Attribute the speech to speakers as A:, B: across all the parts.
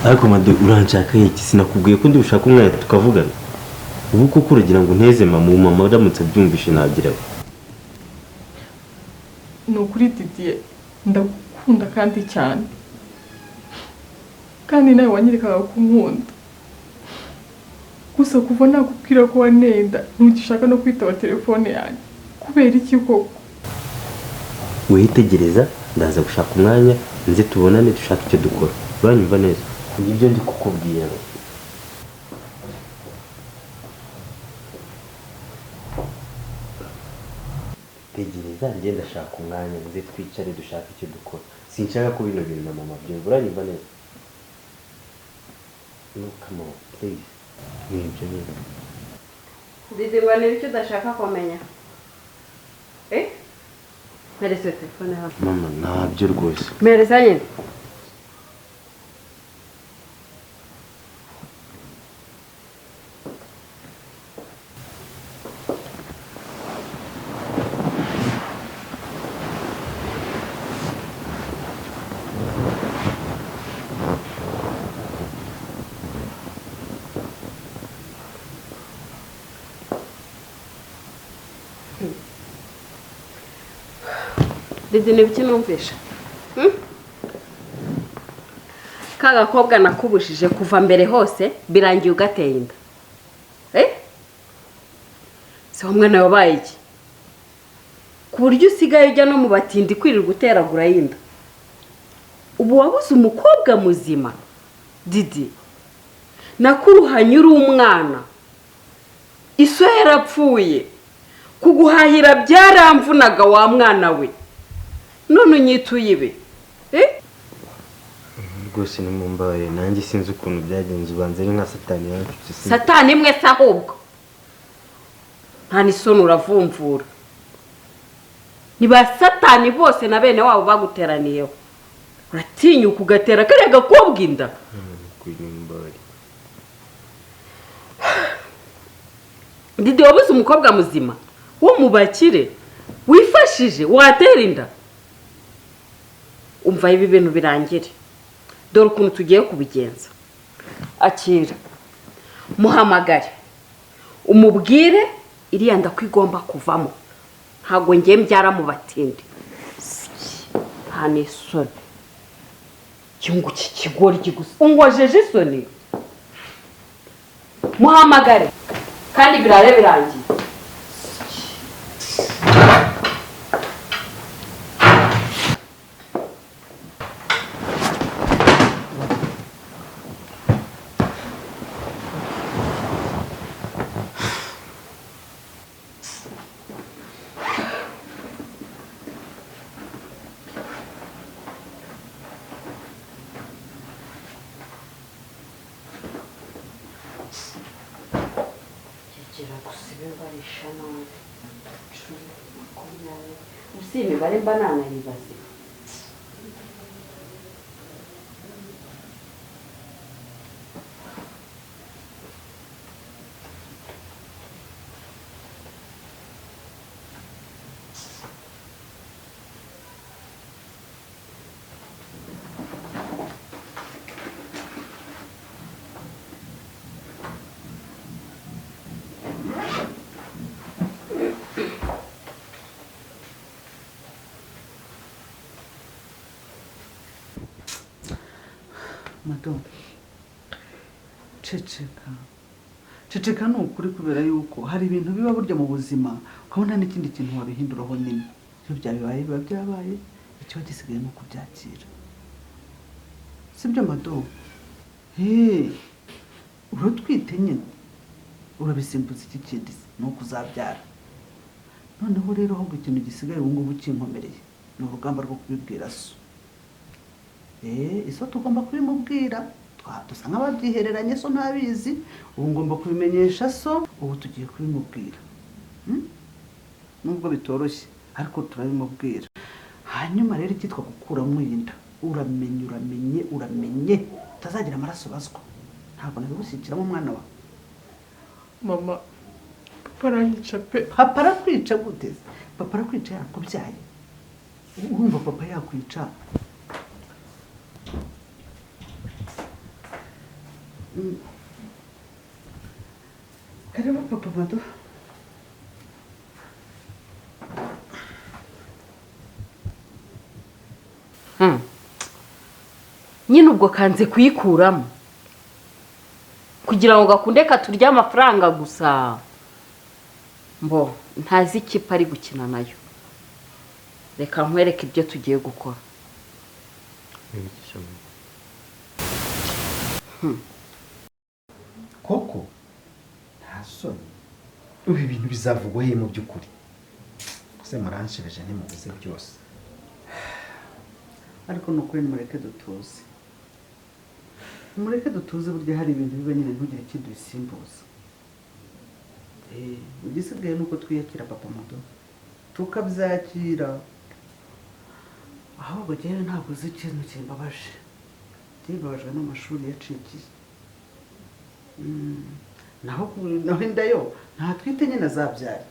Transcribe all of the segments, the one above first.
A: ariko madu uranshaka iki sinakubwiye ko ndushaka umwana tukavugana ubu koko uragira ngo nteze mama uramutse byumvishe nagira
B: no kuri Didier ndakunda kandi cyane kandi nawe wanyerekaga kunkunda gusa kuva nakubwira ko wanenda ntugishaka no kwitaba telefone yanjye kubera iki koko
A: wihitegereza ndaza gushaka umwanya nze tubonane dushaka icyo dukora uranyumva neza ibyo ndi kukubwira tegereza njye ndashaka umwanya nze twicare dushaka icyo dukora sinshaka ko bino bintu na mama byumva uranyumva neza no come on please nibyo nyine
C: Didi ngo ni icyo udashaka kumenya merese telefone hano
A: mama ntabyo rwose
C: merese nyine Didi ni biki numvisha ka gakobwa nakubujije kuva mbere hose birangiye ugateye inda se umwana wabaye iki ku buryo usigaye ujya no mu batindi kwirirwa uteragura y'inda ubu wabuze umukobwa muzima Didi nakuruhanye uri umwana iso yarapfuye kuguhahira byaramvunaga wa mwana we none unyituye ibe
A: rwose nimumbaye nanjye sinzi ukuntu byagenze ubanze ari nka satani yacu
C: satani imwe se ahubwo nta n'isoni uravumvura ni ba satani bose na bene wabo baguteraniyeho uratinyuka ugatera kariya gakobwa inda Didi wabuze umukobwa muzima wo mu bakire wifashije watera inda umva ibi bintu birangire dore ukuntu tugiye kubigenza akira muhamagare umubwire iriya nda ko igomba kuvamo ntabwo ngiye mbyara mu batindi nta n'isoni cyungu kikigoryi gusa ungojeje isoni muhamagare kandi birare birangiye si imibare mba nanayibaze
D: Madame, ceceka ni ukuri kubera yuko hari ibintu biba burya mu buzima ukabona n'ikindi kintu wabihinduraho nyine iyo byabaye biba byabaye ikiba gisigaye ni ukubyakira sibyo Madame? Uratwite nyine urabisimbuza iki kindi ni ukuzabyara noneho rero ahubwo ikintu gisigaye ubu ngubu kinkomereye ni urugamba rwo kubibwira so iso tugomba kubimubwira dusa nk'ababyihereranye so ntabizi ubu ngomba kubimenyesha so ubu tugiye kubimubwira nubwo bitoroshye ariko turabimubwira hanyuma rero icyitwa gukuramo inda uramenye utazagira amaraso bazwa ntabwo nabigushyikiramo umwana wa
B: mama papa aranyica pe
D: papa arakwica gute papa arakwica yarakubyaye urumva papa yakwica Karibu papa Mado.
C: nyine ubwo kanze kuyikuramo kugira ngo gakunde katurye amafaranga gusa mbo ntazi ikipe ari gukina nayo reka nkwereke ibyo tugiye gukora
E: koko nta soni ibi bintu bizavugwa he mu by'ukuri se muranshebeje ntimubuze byose
D: ariko nukuri nimureke dutuze burya hari ibintu biba nyine ntugire ikindi bisimbuza igisigaye nuko twiyakira papa Mado tukabyakira ahubwo njyewe ntabwo uzi ikintu kimbabaje mbabajwe n'amashuri yacikiye naho inda yo ntatwite nyine azabyara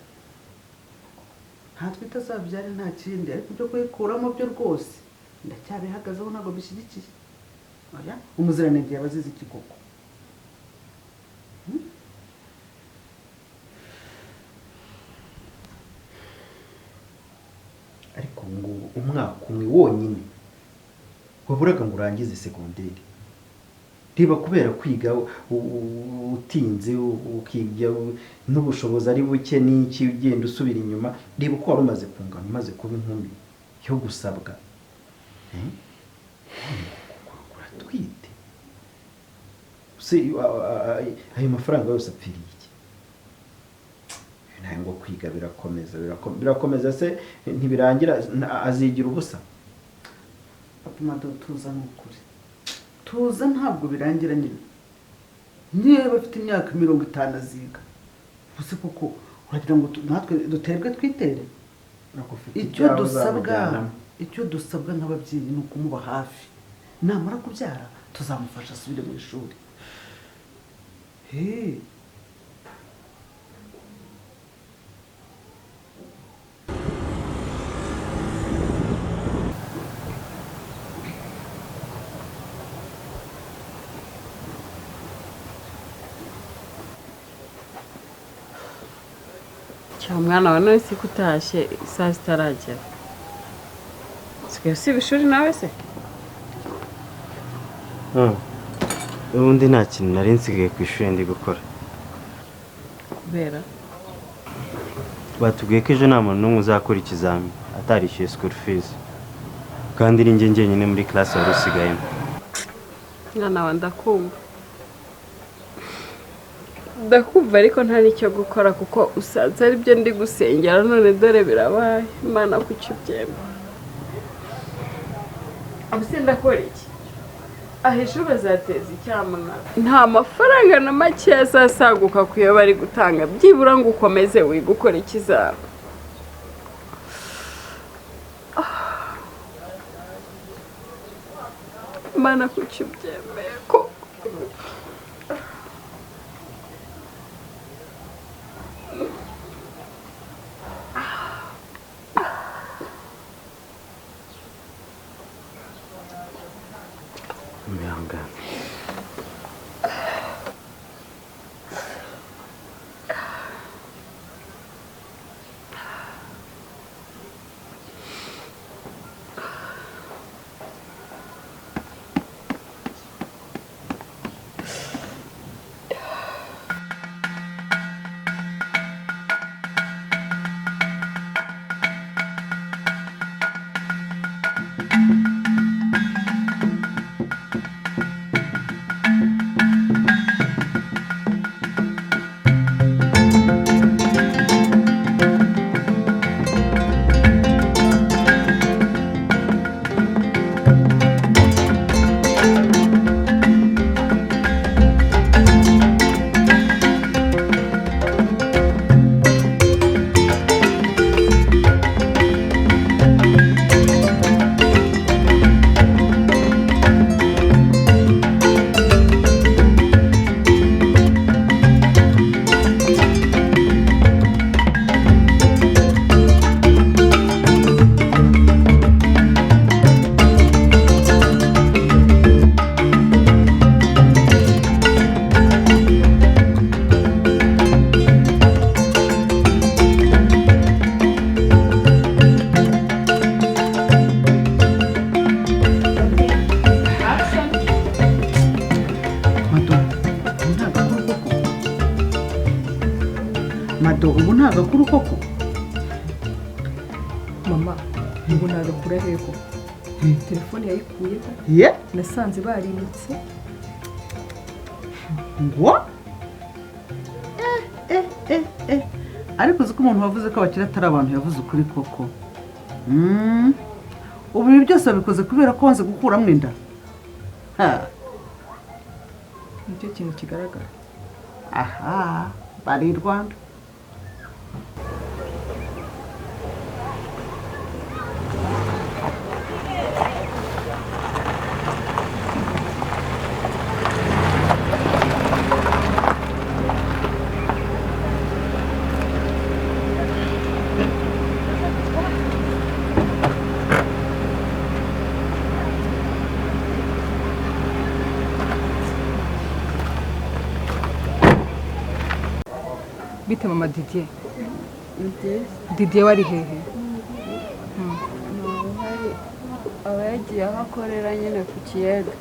D: nta kindi ariko ibyo kuyikuramo byo rwose ndacyabihagazeho ntabwo bishyigikiye umuziranenge yaba azize iki koko
E: ariko ngubu umwaka umwe wonyine waburaga ngo urangize segonderi reba kubera kwiga utinze ukiga n'ubushobozi ari buke n'iki ugenda usubira inyuma reba uko wari umaze kungana umaze kuba inkumi yo gusabwa uratwite se ayo mafaranga yose apfiriye iki ntabwo kwiga birakomeza se ntibirangira azigira ubusa
D: papa Mado tuza n'ukuri tuza ntabwo birangira nyine niba bafite imyaka 50 aziga gusa kuko uragira ngo natwe duterwe twitere icyo dusabwa nk'ababyeyi ni ukumuba hafi namara kubyara tuzamufasha asubire mu ishuri
C: cyangwa umwana wa none si kutashye saa zitaragera sigaye usiba ishuri nawe se
A: ubundi nta kintu nari nsigaye ku ishuri ndi gukora
C: kubera
A: batubwiye ko ejo nta muntu n'umwe uzakora ikizami atarishyuye school fees kandi ni njye njyenyine muri class wari usigayemo
C: mwana wa ndakumva ariko nta n'icyo gukora kuko usanze ari byo ndi gusengera none dore birabaye Imana kuki ubyemera abuse ndakora iki ejo bazateza icyamuna nta mafaranga na make azasaguka ku yo bari gutanga byibura ngo ukomeze wiga ukora ikizaba Imana kuki ubyemeye ko
D: ubu nta gakuru koko
B: mama ubu nagakura heko telefone yayikuyeho nasanze barimutse
D: ngo ariko uzi ko umuntu wavuze ko abakire atari abantu yavuze ukuri koko ubu ibi byose babikoze kubera ko wanze gukuramo inda
B: nicyo kintu kigaragara
D: aha bari i Rwanda
B: bite mama Didier Didier wari hehe
C: aba yagiye aho akorera nyine ku kiyaga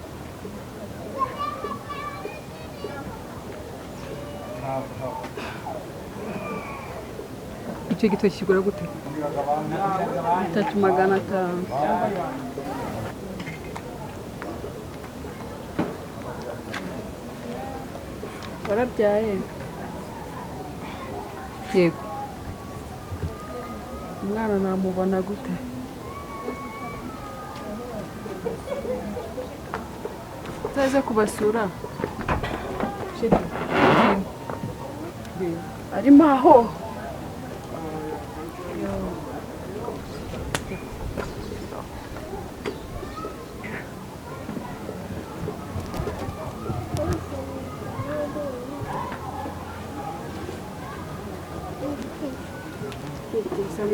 B: icyo gitoki kigura gute
C: 3,500 warabyaye
B: yego
C: umwana namubona gute utaze kubasura arimo aho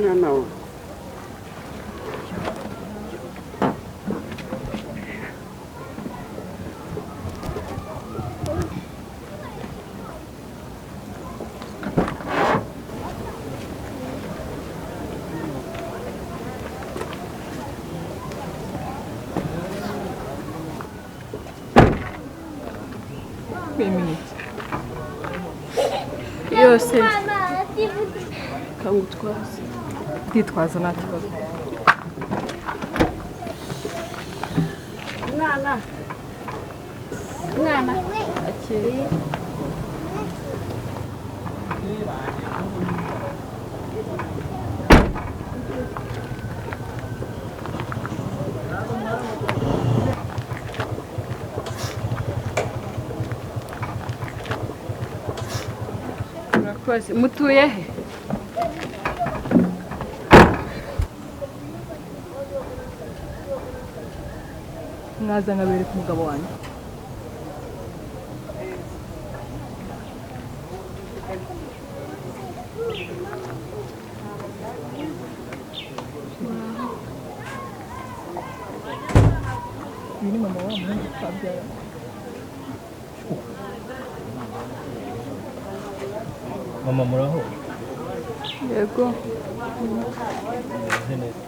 C: mwana we
B: imineke
C: yose kangutwaza
B: nditwaza nta kibazo.
C: mwana akiri murakoze. Mutuye he?
B: Mwaza nkabereka umugabo wanjye. Uyu ni mama wa muhungu twabyara.
A: mama muraho
B: Yego.
A: meze neza